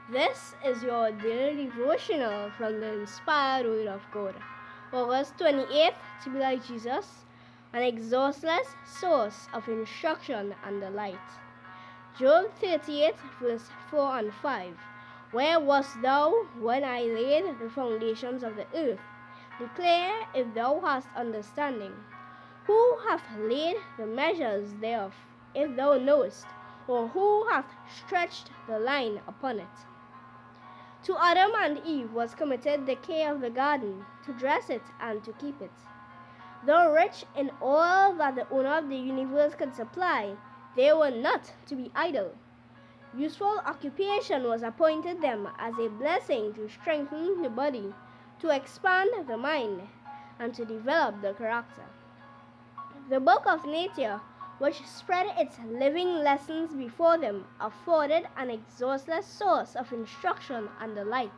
This is your daily devotional from the inspired Word of God. August 28th, to be like Jesus, an exhaustless source of instruction and delight. Job 38, verse 4 and 5. Where wast thou when I laid the foundations of the earth? Declare if thou hast understanding. Who hath laid the measures thereof, if thou knowest, or who hath stretched the line upon it? To Adam and Eve was committed the care of the garden, to dress it and to keep it. Though rich in all that the owner of the universe could supply, they were not to be idle. Useful occupation was appointed them as a blessing to strengthen the body, to expand the mind, and to develop the character. The book of nature, which spread its living lessons before them, afforded an exhaustless source of instruction and delight.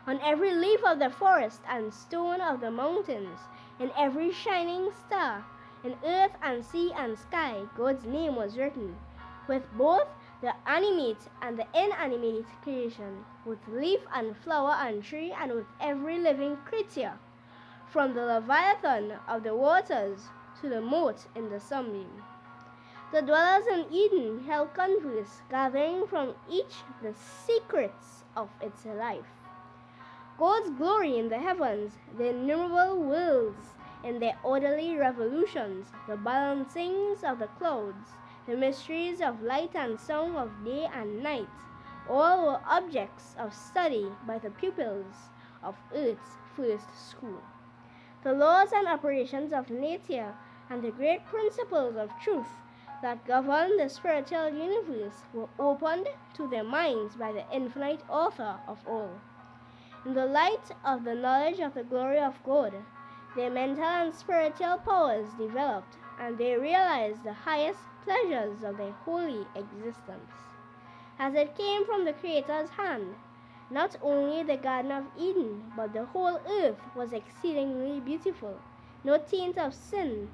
On every leaf of the forest and stone of the mountains, in every shining star, in earth and sea and sky, God's name was written, with both the animate and the inanimate creation, with leaf and flower and tree, and with every living creature, from the leviathan of the waters to the mote in the sunbeam. The dwellers in Eden held converse, gathering from each the secrets of its life. God's glory in the heavens, the innumerable worlds in their orderly revolutions, the balancings of the clouds, the mysteries of light and sound, of day and night, all were objects of study by the pupils of Earth's first school. The laws and operations of nature and the great principles of truth that govern the spiritual universe were opened to their minds by the infinite author of all. In the light of the knowledge of the glory of God, their mental and spiritual powers developed, and they realized the highest pleasures of their holy existence. As it came from the Creator's hand, not only the Garden of Eden, but the whole earth was exceedingly beautiful. No taint of sin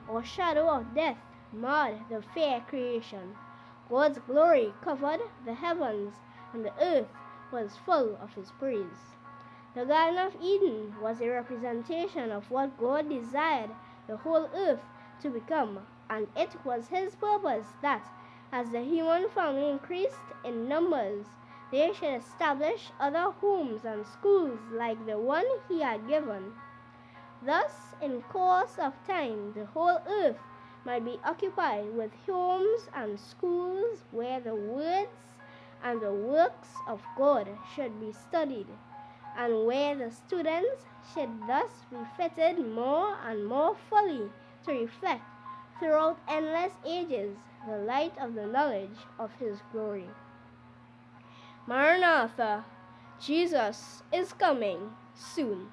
or shadow of death marred the fair creation. God's glory covered the heavens, and the earth was full of His praise. The Garden of Eden was a representation of what God desired the whole earth to become, and it was His purpose that, as the human family increased in numbers, they should establish other homes and schools like the one He had given. Thus, in course of time, the whole earth might be occupied with homes and schools where the words and the works of God should be studied, and where the students should thus be fitted more and more fully to reflect throughout endless ages the light of the knowledge of His glory. Maranatha, Jesus is coming soon.